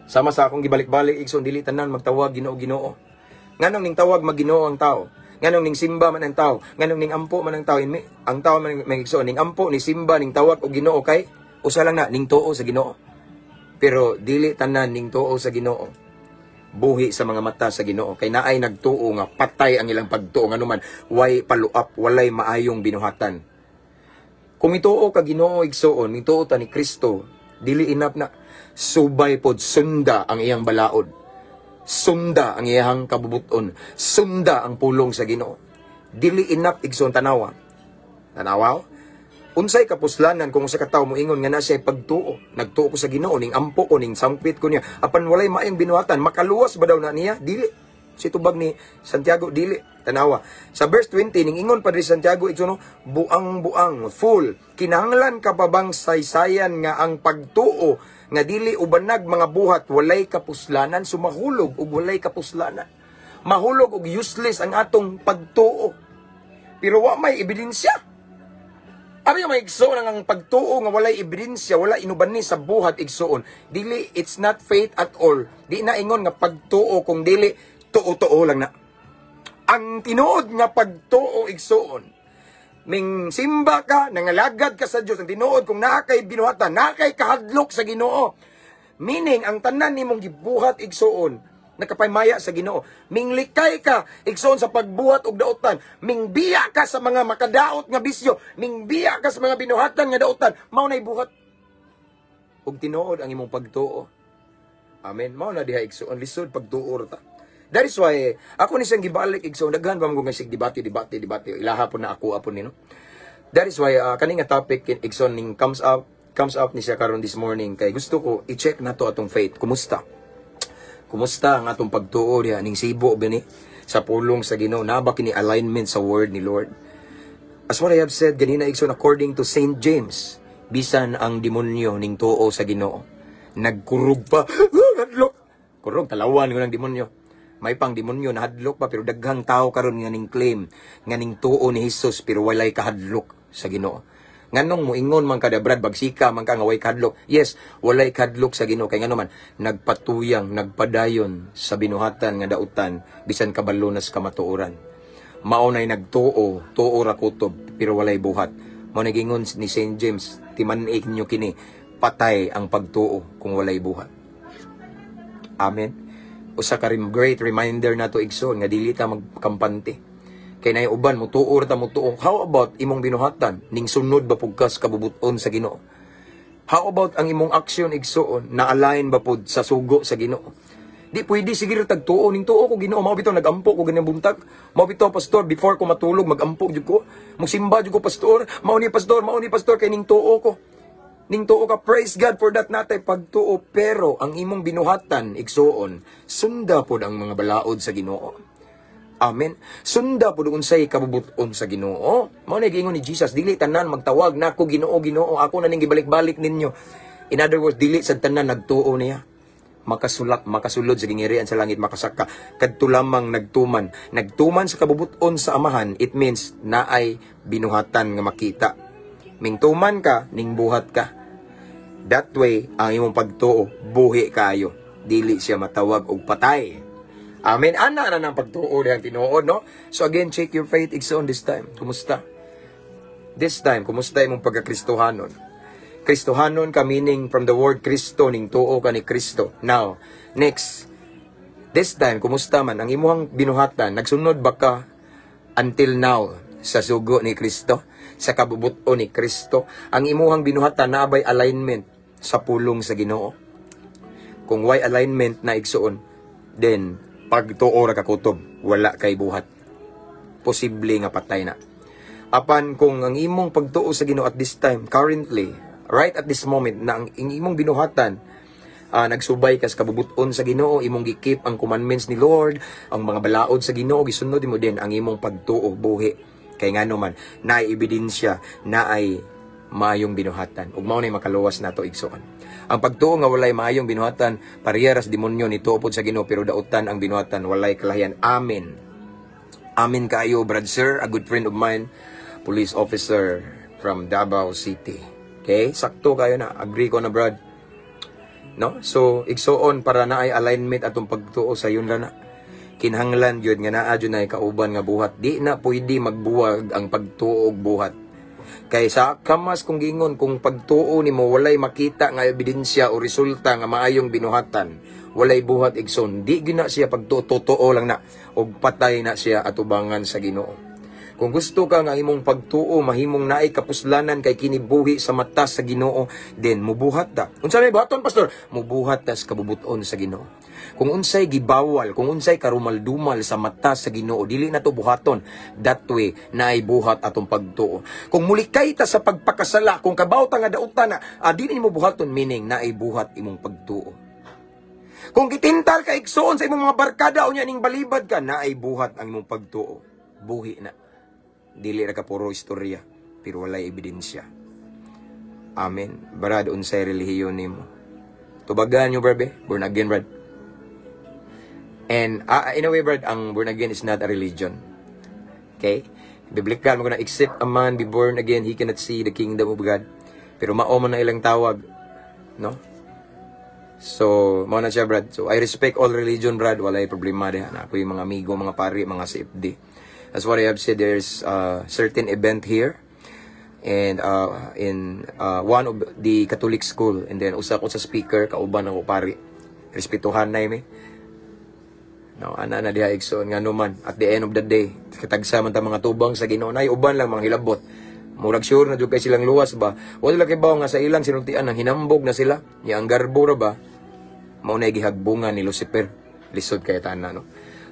A: Sama sa akong gibalik-balik igsoon dili tanan magtawag Ginoo. Nganong ning tawag mag-Ginoo ang tao? Nganong ning simba man ang tao? Nganong ning ampo man ang tao? Ang tao man may igsoon ning ampo ni simba ning tawag og Ginoo kay usa lang na ning tuo sa Ginoo. Pero dili tanan ning tuo sa Ginoo. Buhi sa mga mata sa Ginoo kay naay nagtuo nga patay ang ilang pagtuo nganuman way paluap, walay maayong binuhatan. Kung ituo ka Ginoo igsoon, ituo ta ni Kristo, dili enough na subay pod sunda ang iyang balaod. Sunda ang iyang kabubuton. Sunda ang pulong sa Ginoo. Dili enough igsoon tanawa. Tanawa? Unsay kapuslanan kung sa katawo mo ingon nga na siya pagtuo. Nagtuo ko sa Ginoo ning ampo ko ning sangpit ko niya. Apan walay maayong binuhatan, makaluwas ba daw na niya? Dili. Si tubag ni Santiago dili. Tanawa. Sa verse 20 ning ingon pa rin Santiago igsoon, buang-buang, full. Kinahanglan ka pa bang saysayan nga ang pagtuo nga dili ubanag mga buhat walay kapuslanan, sumahulog ug walay kapuslanan. Mahulog ug useless ang atong pagtuo. Pero wa may ebidensya. Abi may igsoon ang pagtuo nga walay ebidensya, wala inuban ni sa buhat igsoon. Dili, it's not faith at all. Di na ingon nga pagtuo kung dili tuo-tuo lang na. Ang tinuod nga pagtuo igsoon, ming simba ka, nangalagad ka sa Dios, ang tinuod kung nakay binuhatan, nakay kahadlok sa Ginoo. Meaning ang tanan nimong gibuhat igsoon, nakapaymaya sa Ginoo. Ming likay ka igsoon sa pagbuhat og daotan, ming biya ka sa mga makadaot nga bisyo, ming biya ka sa mga binuhatan nga daotan, mao nay buhat og tinuod ang imong pagtuo. Amen. Mao na diha igsoon lisod pagtuo ta. That is why, ako ni siyang gibalik, igsoon, daghan ba mo kung sig debate, ilaha po na ako apon nino. That is why, kaning nga topic, igsoon, ning comes up ni siya karon this morning, kay gusto ko, i-check na to atong faith. Kumusta? Kumusta ang atong pagtuo niya, ning sibo, bini, sa pulong sa Ginoo, nabaki ni alignment sa word ni Lord. As what I have said, ganina, igsoon, according to St. James, bisan ang demonyo ning tuo sa Ginoo. Nagkurog pa, kurog, talawan ko ng demonyo. May pang demonyo na hadlok pa pero daghang tao karon nga ning claim nga ning tuo ni Hesus pero walay kahadlok sa Ginoo. Nganong moingon man kada brad bagsika man ka nga way kahadlok. Yes, walay kahadlok sa Ginoo kay ngano man nagpatuyang, nagpadayon sa binuhatan nga dautan bisan kabalo nas kamatuoran. Mao nay nagtuo, tuo ra kutob pero walay buhat. Mao nagingon ni St. James, timan-ik ninyo kini, patay ang pagtuo kung walay buhat. Amen. Usa ka great reminder na to igsoon nga dili ta magkampante. Kay nay uban mo tuo ta mo tuo. How about imong binuhatan ning sunod ba pugkas kabubuton sa Ginoo? How about ang imong aksyon igsoon na align ba pud sa sugo sa Ginoo? Di pwede sige tag tuo ning tuo ko Ginoo, mao bitaw nagampo ko ganang buntag. Mao bitaw pastor before ko matulog magampo jud ko. Magsimba jud ko pastor, mao ni pastor kay ning tuo ko. Ning tuo ka, praise God for that natay pagtuo, pero ang imong binuhatan igsoon sunda pod ang mga balaod sa Ginoo. Amen. Sunda pod unsay kabubuton sa Ginoo. Mao na giingon ni Jesus, dili tanan magtawag nako Ginoo, Ginoo, ako na ning gibalik-balik ninyo. In other words, dili sad tanan nagtuo niya. Makasulod sa gingirian sa langit, makasaka kadto lamang nagtuman sa kabubuton sa Amahan. It means naay binuhatan nga makita. Ming tuman ka, ning buhat ka. That way, ang imong pagtuo, buhi kayo. Dili siya matawag og patay. Amen. Ana na ng pagtuo diyang tinuod, no? So again, check your faith igsoon this time. Kumusta? This time, kumusta imong pagka-Kristohanon? Kristohanon ka meaning from the word Kristo, ning tuo ka ni Kristo. Now, next. This time, kumusta man? Ang imong binuhatan, nagsunod ba ka until now sa sugo ni Kristo? Sa kabubuton ni Kristo, ang imuhang binuhatan na abay alignment sa pulong sa Ginoo. Kung way alignment na igsuon, then pagtuo ra ka kutob, wala kay buhat. Posible nga patay na. Apan kung ang imong pagtuo sa Ginoo at this time, currently, right at this moment na ang imong binuhatan nagsubay ka sa kabubuton sa Ginoo, imong gikip ang commandments ni Lord, ang mga balaod sa Ginoo gisunod mo din ang imong pagtuo buhi. Kay ngano man naay ebidensya, naay maayong binuhatan. Ug mao nay makaluwas nato igsoon. Ang pagtuo nga walay maayong binuhatan, pariyaras demonyo ni tuopod sa Ginoo, pero dautan ang binuhatan walay kalahian. Amen. Amen kayo, Brad Sir, a good friend of mine, police officer from Davao City. Okay? Sakto kayo na. Agree ko na, Brad. No? So, igsoon para na ay alignment atong pagtuo sa yun na. Kinahanglan yun nga naa dyan ay kauban nga buhat. Di na pwede magbuwag ang pagtuo og buhat. Kay sa kamas kung gingon, kung pagtuo ni mo walay makita nga ebidensya o resulta nga maayong binuhatan, walay buhat igsoon, di gina siya pagtuo lang na og patay na siya atubangan sa Ginoo. Kung gusto ka nga imong pagtuo mahimong naay kapuslanan kay kinibuhi sa mata sa Ginoo, then mubuhat ta. Unsa may buhaton, pastor? Mubuhat ta sa kabubuton sa Ginoo. Kung unsay gibawal, kung unsay karumal-dumal sa mata sa Ginoo, dili na to buhaton. That way naay buhat atong pagtuo. Kung mulikay ta sa pagpakasala, kung kabaw ta nga dautan na, dili mo buhaton, meaning naay buhat imong pagtuo. Kung gitintal ka igsoon sa imong mga barkada o ning balibad ka, naay buhat ang imong pagtuo. Buhi na. Dili ra ka puro istorya, pero walay ebidensya. Amen. Brad, unsay relihiyon nimo? Tubagan nyo, brad, born again, brad. And in a way, brad, ang born again is not a religion. Okay? Biblical, mo na except a man be born again, he cannot see the kingdom of God. Pero mao man na ilang tawag, no? So, mao na siya, brad. So, I respect all religion, brad. Walay problema diha. Ako yung mga amigo, mga pari, mga CFD. That's what I have said. There's a certain event here and in one of the Catholic school, and then usa ko sa speaker kauban ako pari, respetuhan na mi. No, ana na diha igsoon nga naman at the end of the day katagsa man ta mga tubang sa Ginoo nay uban lang mga hilabot. Murag sure na jud kay silang luwas ba. Wala kay bawo nga sa ilang sinultian nang hinambog na sila. Nya ang garbo ra ba mao na gihagbungan ni Lucifer. Lisod kay tanan, no.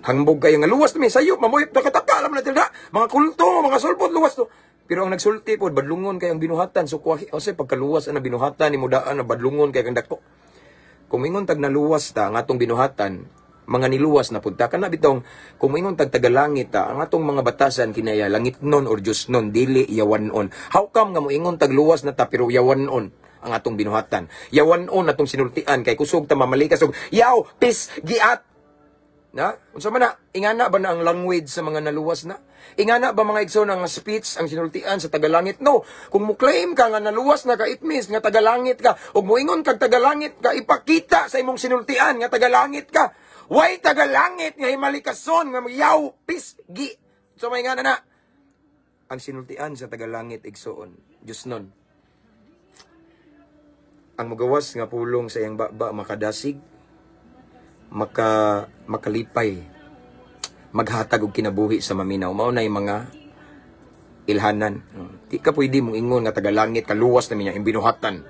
A: Hangbog kayo nga luwas mi sayo mamoy nakataka alam na tila mga kulto mga sulpot luwas to, pero ang nagsulti pod badlungon kay ang binuhatan. So kuha kasi pagkaluwas na binuhatan ni mudaan na badlungon kay kang dako. Kung ingon tag naluwas ta ang atong binuhatan, mga niluwas na punta kana bitong kung ingon tag tagalangit ta ang atong mga batasan kinaya langit non or Dios non dili yawanon. How come nga mo ingon tag luwas na ta pero yawanon ang atong binuhatan? Yawanon atong sinultian kay kusog ta mamalikas og yaw pis giat. Na? Unsa man na? Ingana ba na ang language sa mga naluwas na? Ingana ba mga igsoon ang speech ang sinultian sa tagalangit? No. Kung mo claim ka nga naluwas na ka, it means nga tagalangit ka. O moingon kag tagalangit ka, ipakita sa imong sinultian nga tagalangit ka. Why tagalangit nga himalikason nga yaw pis gi. So may ingana na. Ang sinultian sa tagalangit igsoon. Diyos nun. Ang magawas nga pulong sa iyang baba makadasig, makalipay, maghatag og kinabuhi sa maminaw. Mao na yung mga ilhanan. Di ka pwede mong ingon nga tagalangit kaluwas na minya imbinuhatan.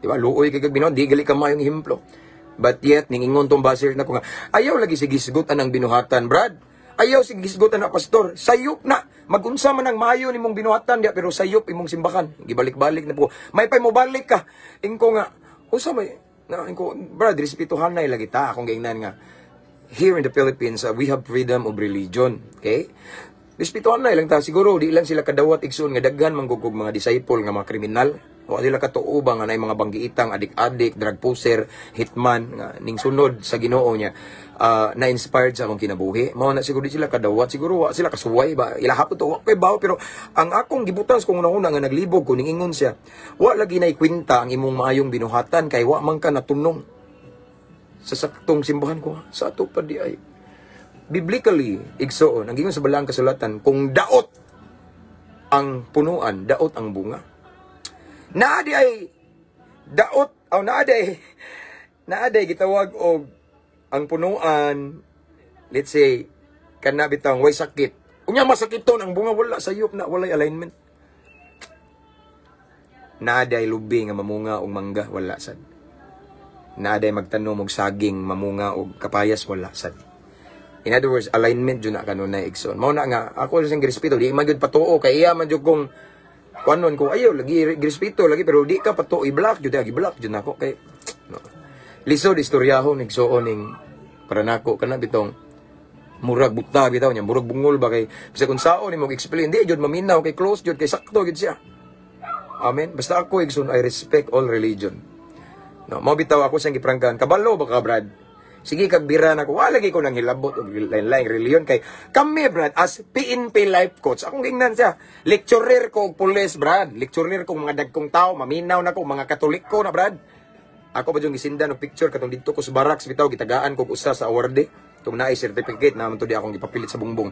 A: Di ba? Luoy kay binuhat, di gali ka mayong hemplo. But yet ning ingon tong basir na ko nga ayaw lagi sige sigutan ang binuhatan, brad. Ayaw sige sigutan na pastor. Sayop na. Magunsa man ang maayo nimong binuhatan dia pero sayop imong simbakan. Gibalik-balik na po. May pay mo balik ka. Ingko nga usa may na ko, brad, respetuhan na lagi ta akong gaingnan nga here in the Philippines we have freedom of religion, okay? Respetuhan na lang ta, siguro di lang sila kadawat igsoon nga daghan manggugog mga disciple nga mga kriminal o sila katuo ba nga nay mga banggiitang adik-adik, drug poser, hitman nga ning sunod sa Ginoo niya na inspired sa akong kinabuhi. Mao na siguro di sila kadawat, siguro wa sila kasuway ba ilahapon to wa kay bawo, pero ang akong gibutas kung una nga naglibog ko ning ingon siya wa lagi nay kwenta ang imong maayong binuhatan kay wa man ka natunong sa saktong simbahan ko sa ato pa di ay biblically igsoon ang gingon sa balang kasulatan kung daot ang punuan daot ang bunga. Naadi ay daot o naaday gitawag og ang punuan, let's say kana bitang way sakit unya masakiton ang bunga wala sayop na walay alignment. Naaday lubi nga mamunga og mangga wala sad. Naaday magtanom og saging mamunga og kapayas wala sad. In other words, alignment jud na kanunay igsoon. Mao na nga ako sa respeto di man jud patuo kay iya man jud kung kuanon ko ayaw lagi respeto lagi pero di ka pato i-block jud gi-block jud nako kay no. Lisod istoryahon igsoon ning para nako kana bitong murag buta bitaw nya murag bungol ba kay bisa kun sao nimo explain di jud maminaw kay close jud kay sakto jud siya. Amen. Basta ako igsoon, I respect all religion. No, mo bitaw ako sa giprangkan. Kabalo ba ka, Brad? Sige, kagbira na ko. Wala lagi ko nang hilabot o lain-laing reliyon. Kay kami, Brad, as PNP life coach, akong gingnan siya. Lecturer ko og pulis, Brad. Lecturer ko mga dagkong tao. Maminaw na ko, mga katolik ko na, Brad. Ako ba yung gisinda no picture katong dito ko sa barracks bitaw gitagaan ko usa sa award tung naay certificate naman to di akong gipapilit sa bungbong.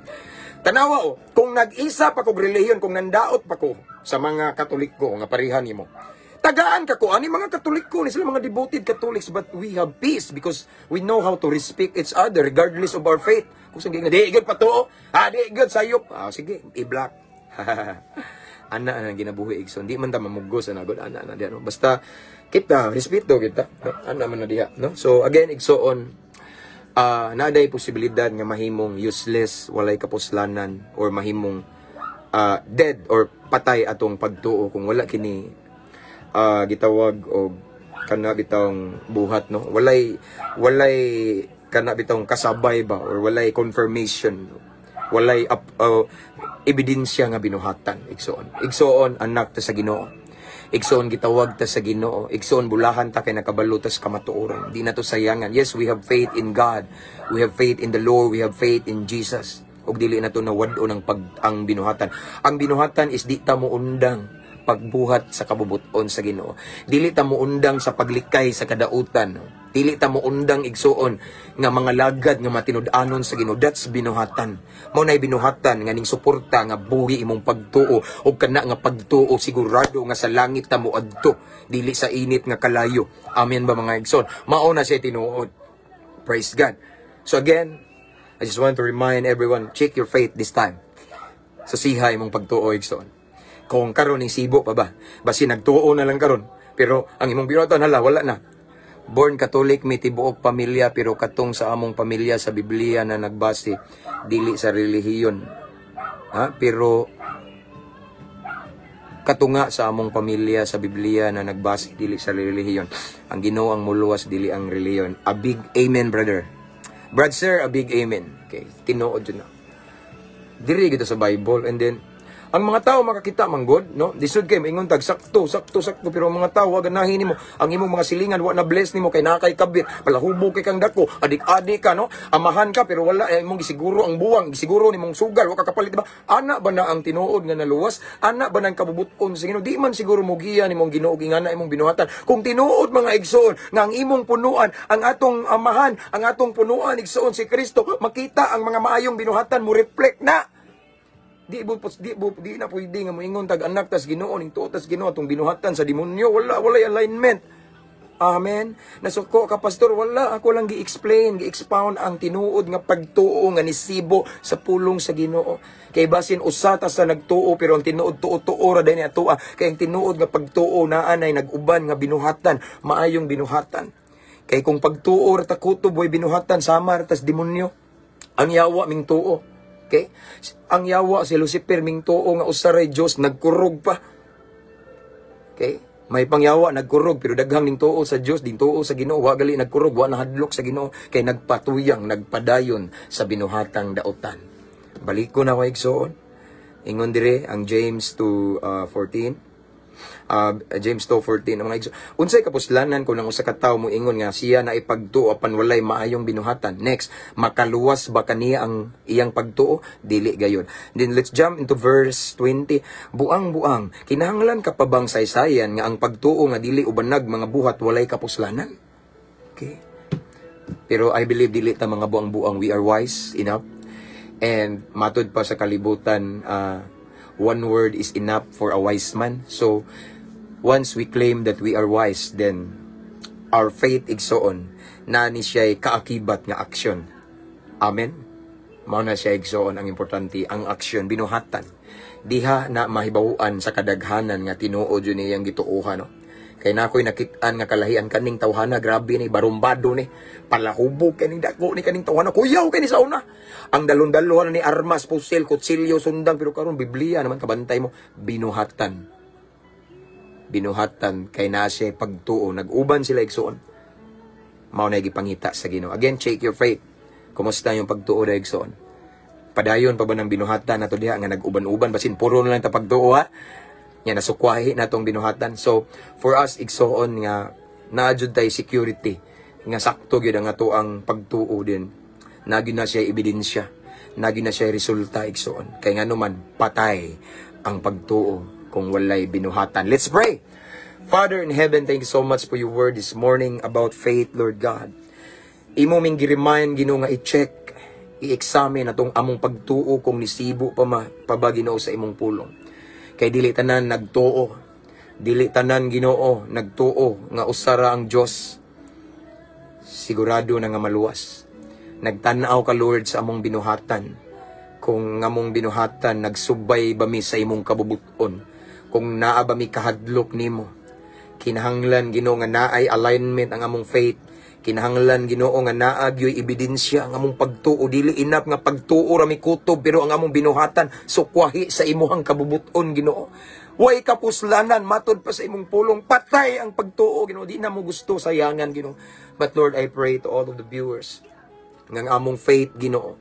A: Tanawa o, kung nag-isa pa kog relihiyon, kung nandaot pa ko sa mga katolik ko nga pareha nimo. Tagaan ka ko ani mga katolik ko ni sila mga devoted Catholics, but we have peace because we know how to respect each other regardless of our faith. Kung sige nga di gyud patuo, di gyud sayop. Sige, i-block. Ana na ginabuhi igsoon. Di man ta mamugos ana god ana na diano. Basta kita respeto kita. Ana man na diha, no? So again igsoon naaday posibilidad nga mahimong useless, walay kapuslanan or mahimong dead or patay atong pagtuo kung wala kini gitawag og kana bitawng buhat, no? Walay kana bitawng kasabay ba or walay confirmation, walay ebidensya nga binuhatan igsoon anak ta sa Ginoo, igsoon gitawag ta sa Ginoo, igsoon bulahan ta kay nakabalo ta sa kamatuoran, di na to sayangan. Yes, we have faith in God, we have faith in the Lord, we have faith in Jesus, og dili na to nawad-o ng ang binuhatan. Ang binuhatan is di ta mo undang pagbuhat sa kabubuton sa Ginoo, dili ta mo undang sa paglikay sa kadautan, dili ta mo undang igsuon nga mga lagad nga matinud-anon sa Ginoo. That's binuhatan. Mao nay binuhatan nga ning suporta nga buhi imong pagtuo og kana nga pagtuo sigurado nga sa langit ta mo adto, dili sa init nga kalayo. Amen ba mga igsoon? Mao na siya tinuod. Praise God. So again, I just want to remind everyone, check your faith this time. So siha imong pagtuo igsoon. Kung karon ning sibo pa ba? Basi nagtuo na lang karon. Pero ang imong binuhatan hala wala na. Born Catholic may tibuok pamilya pero katong sa among pamilya sa Biblia na nagbase dili sa relihiyon. Pero katunga sa among pamilya sa Biblia na nagbase dili sa relihiyon. Ang Ginoo ang muluwas dili ang relihiyon. A big amen, brother. Brad sir, a big amen. Okay, tinuod yun na. Diri gito sa Bible, and then ang mga tao makakita manggod, no? Disud kay maingon tag sakto, pero ang mga tao wag ganahin nimo. Ang imong mga silingan wa na bless nimo kay nakay kabit, palahubo kay kang dako, adik-adik ka, no? Amahan ka pero wala imong gisiguro ang buwang, gisiguro nimong sugal, wa ka kapalit ba? Ana ba na ang tinuod nga naluwas? Ana ba nang kabubuton sa Ginoo? Di man siguro mugiya nimong Ginoo ingana imong binuhatan. Kung tinuod mga igsoon nga ang imong punuan, ang atong amahan, ang atong punuan igsoon si Kristo, makita ang mga maayong binuhatan mo reflect na. Di na pwede nga moingon tag anak tas Ginoo ning tuo tas Ginoo tong binuhatan sa demonyo, walay alignment. Amen. Nasuko ka pastor, wala ako lang gi-expound ang tinuod nga pagtuo nga nisibo sa pulong sa Ginoo. Kay basin usata sa nagtuo pero ang tinuod tuo ra dinhi atoa. Kay ang tinuod nga pagtuo naa nay nag-uban nga binuhatan, maayong binuhatan. Kay kung pagtuo ra ta kutob binuhatan sama ra tas demonyo. Ang yawa ming tuo. Okay? Ang yawa si Lucifer ming tuo nga usaray Dios nagkurog pa. Okay? May pangyawa nagkurog pero daghang ning tuo sa Dios, din tuo sa Ginoo, wa gali nagkurog, wa nahadlok sa Ginoo kay nagpatuyang, nagpadayon sa binuhatang daotan. Balik ko na ko igsoon. Ingon dire ang James 2:14. James 2:14 ang mga unsay kapuslanan kung nang usa ka tawo mo ingon nga siya na ipagtuo apan walay maayong binuhatan. Next, makaluwas ba kaniya ang iyang pagtuo? Dili gayon. Then let's jump into verse 20. Buang kinahanglan ka pa bang saysayan nga ang pagtuo nga dili ubanag mga buhat walay kapuslanan? Okay. Pero I believe dili ta mga buang we are wise enough. And matud pa sa kalibutan, one word is enough for a wise man. So, once we claim that we are wise, then our faith igsoon na ni siya'y kaakibat nga aksyon. Amen? Mao na siya igsoon ang importante, ang aksyon, binuhatan. Diha na mahibawuan sa kadaghanan nga tinuod yun niyang gituuhan, no? Kay na ako'y nakitaan nga kalahian kaning tawhana, grabe ni, barumbado ni, palahubog kaning dako ni kaning tawhana, kuyaw kani sa una. Ang dalon-dalon ni armas, pusil, kutsilyo, sundang, pero karon Biblia naman kabantay mo, binuhatan. Binuhatan kay na siya pagtuo, nag-uban sila igsoon. Mao na gipangita sa Ginoo. Again, check your faith. Kumusta yung pagtuo na igsoon? Padayon pa ba ng binuhatan nato diha nga nag-uban-uban basin puro na lang ta pagtuo ha? Nya nasukwahi natong binuhatan. So for us igsoon nga naadjud tay security nga sakto gyud ang ato ang pagtuo din. Nagi na siya ebidensya, nagi na siya resulta igsoon. Kay ngano man patay ang pagtuo kung walay binuhatan. Let's pray. Father in heaven, thank you so much for your word this morning about faith, Lord God. Imo ming gi-remind Ginoo nga i-check, i-examine atong among pagtuo kung nisibo pa ba Ginoo sa imong pulong. Kay dili tanan nagtuo, dili tanan Ginoo nagtuo nga usara ang Dios. Sigurado na nga maluwas. Nagtan-aw ka Lord sa among binuhatan. Kung among binuhatan nagsubay ba mi sa imong kabubuton, kung naa ba mi kahadlok nimo. Kinahanglan Ginoo nga naay alignment ang among faith. Kinahanglan Ginoo nga naa gyoy ebidensya ang among pagtuo. Dili inap nga pagtuo ra mi kutob pero ang among binuhatan sukwahi sa imong kabubuton Ginoo. Way kapuslanan matod pa sa imong pulong, patay ang pagtuo Ginoo. Di na mo gusto sayangan Ginoo. But Lord, I pray to all of the viewers nga among faith Ginoo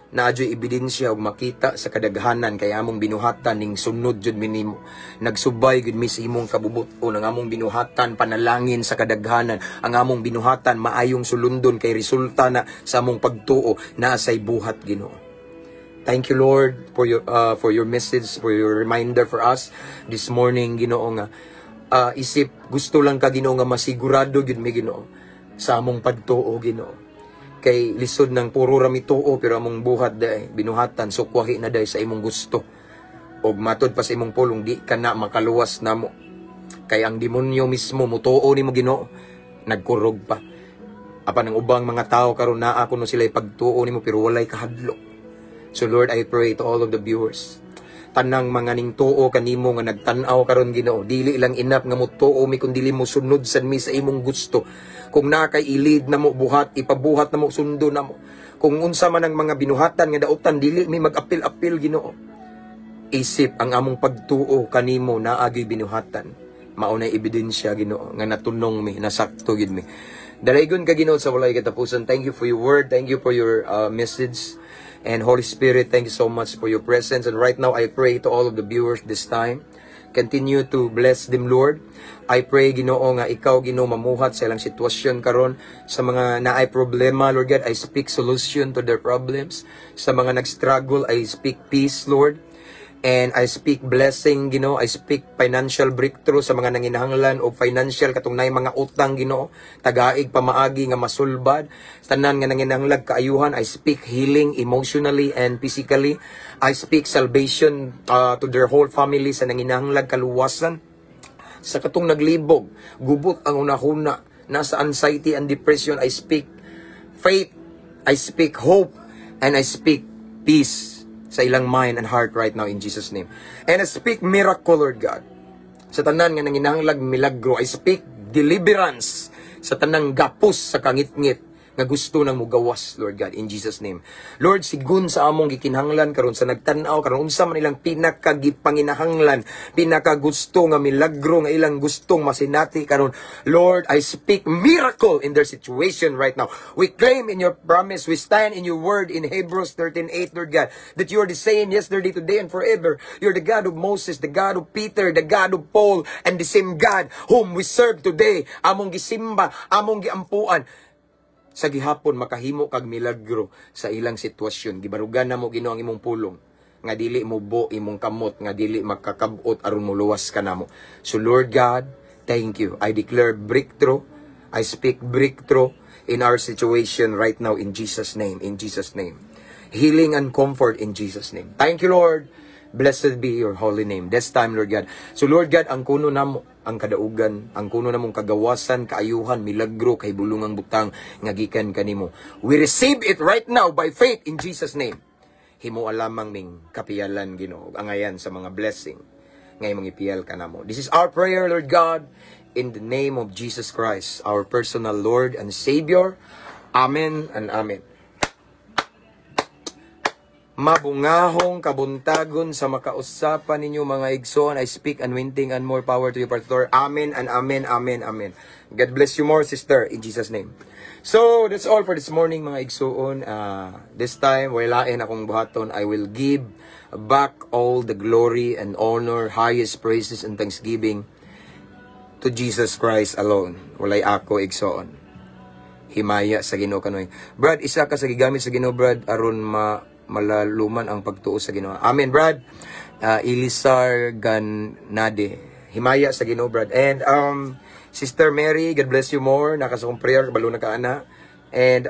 A: naadyo'y ebidensya ug makita sa kadaghanan kay among binuhatan ning sunod jud minimo. Nagsubay gud mi sa imong kabubuton ang among binuhatan panalangin sa kadaghanan. Ang among binuhatan maayong sulundon kay resulta na sa among pagtuo naa say buhat Ginoo. Thank you Lord for your message, for your reminder for us this morning Ginoo nga isip gusto lang ka Ginoo nga masigurado gud mi Ginoo sa among pagtuo Ginoo. Kay lisod ng puro rami tuo pero among buhat day binuhatan sukwahi na day sa imong gusto. Og matod pa sa imong pulong di ka na makaluwas namo. Kay ang demonyo mismo mutuo nimo Ginoo nagkurog pa. Apan ang ubang mga tao karon naa kuno sila pagtuo nimo pero walay kahadlok. So Lord, I pray to all of the viewers. Tanang mga ning tuo kanimo nga nagtan-aw karon Ginoo, dili lang inap nga mutuo mi kun dili mo sunod sad mi sa imong gusto. Kung na kay ilid na mo buhat, ipabuhat na mo sundo na mo. Kung unsa man ang mga binuhatan nga dautan dili mi mag-apil-apil Ginoo. Isip ang among pagtuo kanimo naagi binuhatan. Mao na ebidensya Ginoo nga natunong mi, nasakto gid mi. Dalaygon ka Ginoo sa walay katapusan. Thank you for your word, thank you for your message. And Holy Spirit, thank you so much for your presence. And right now, I pray to all of the viewers this time. Continue to bless them, Lord. I pray, Ginoo, nga ikaw, Ginoo, mamuhat sa ilang sitwasyon karon sa mga naay problema, Lord God. I speak solution to their problems. Sa mga nag-struggle, I speak peace, Lord. And I speak blessing, Ginoo. I speak financial breakthrough sa mga nanginahanglan o financial katong nay mga utang, Ginoo. Tagaig pamaagi nga masulbad. Tanan nga nanginahanglan kaayuhan, I speak healing emotionally and physically. I speak salvation to their whole family sa nanginahanglan kaluwasan. Sa katong naglibog, gubot ang unahuna, nasa anxiety and depression, I speak faith, I speak hope, and I speak peace sa ilang mind and heart right now in Jesus' name. And I speak miracle, Lord God. Sa tanan nga nanginahanglag milagro, I speak deliverance sa tanang gapos sa kangit-ngit nga gusto nang mugawas, Lord God, in Jesus' name. Lord, sigun sa among gikinahanglan karon sa nagtan-aw karon unsa man ilang pinakagipanginahanglan, pinakagusto nga milagro nga ilang gustong masinati karon. Lord, I speak miracle in their situation right now. We claim in your promise, we stand in your word in Hebrews 13:8, Lord God, that you are the same yesterday, today, and forever. You're the God of Moses, the God of Peter, the God of Paul, and the same God whom we serve today. Among gisimba, among giampuan. Sa gihapon makahimo kag milagro sa ilang sitwasyon. Gibarugan na mo Ginoo ang imong pulong. Nga dili mo bo imong kamot, nga dili makakabot aron muluwas ka namo. So Lord God, thank you. I declare breakthrough. I speak breakthrough in our situation right now in Jesus' name. In Jesus' name. Healing and comfort in Jesus' name. Thank you, Lord. Blessed be your holy name. This time, Lord God. So Lord God, ang kuno namo ang kadaugan, ang kuno namong kagawasan, kaayuhan, milagro, kay bulungang butang nga gikan kanimo. We receive it right now by faith in Jesus' name. Himo lamang ming kapiyalan Ginoo, angayan sa mga blessing ngay imong ipiyal kanamo. This is our prayer, Lord God, in the name of Jesus Christ, our personal Lord and Savior. Amen and amen. mabungahong kabuntagon sa makausapan ninyo mga igsoon. I speak anointing and more power to you, Pastor. Amen and amen, amen, amen. God bless you more, sister, in Jesus' name. So, that's all for this morning, mga igsoon. This time, walain akong buhaton, I will give back all the glory and honor, highest praises and thanksgiving to Jesus Christ alone. Walay ako, igsoon. Himaya sa Ginoo kanoy. Brad, isa ka sa gigamit sa Ginoo, Brad, aron malaluman ang pagtuo sa Ginoo. Amen, Brad. Ilisar Ganade. Himaya sa Ginoo, Brad. And Sister Mary, God bless you more. Nakasakong prayer, kabalo na kaana. And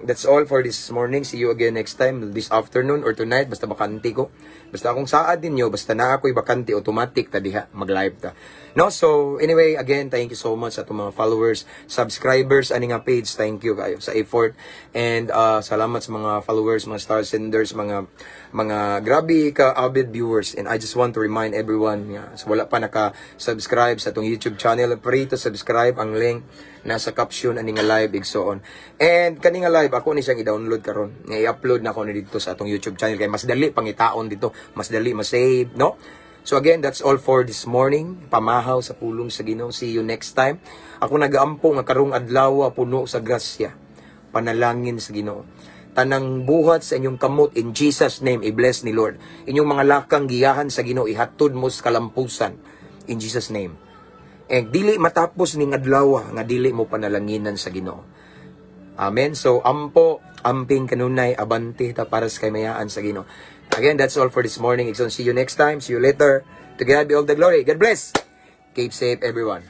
A: that's all for this morning. See you again next time, this afternoon or tonight. Basta bakante ko. Basta akong saad ninyo, basta na ako'y bakante, automatic ta diha, mag-live ta. No, so anyway, again, thank you so much sa itong mga followers, subscribers, ani nga page, thank you kayo sa effort. And salamat sa mga followers, mga star senders, mga grabe ka avid viewers. And I just want to remind everyone, so wala pa naka-subscribe sa itong YouTube channel, pray to subscribe, ang link nasa caption ani nga live igsoon. And kani nga live ako ni siyang i-download karon. I-upload na ko ni dito sa atong YouTube channel kay mas dali pangitaon dito, mas dali ma-save, no? So again, that's all for this morning. Pamahaw sa pulong sa Ginoo. See you next time. Ako nagaampo nga karong adlaw puno sa grasya. Panalangin sa Ginoo. Tanang buhat sa inyong kamot in Jesus name, i-bless ni Lord. Inyong mga lakang giyahan sa Ginoo, ihatod mo sa kalampusan in Jesus name. And dili matapos ning adlaw nga dili mo panalanginan sa Ginoo. Amen. So ampo, amping kanunay, abante ta para sa kamayaan sa Ginoo. Again, that's all for this morning. See you next time. See you later. To God be all the glory. God bless. Keep safe, everyone.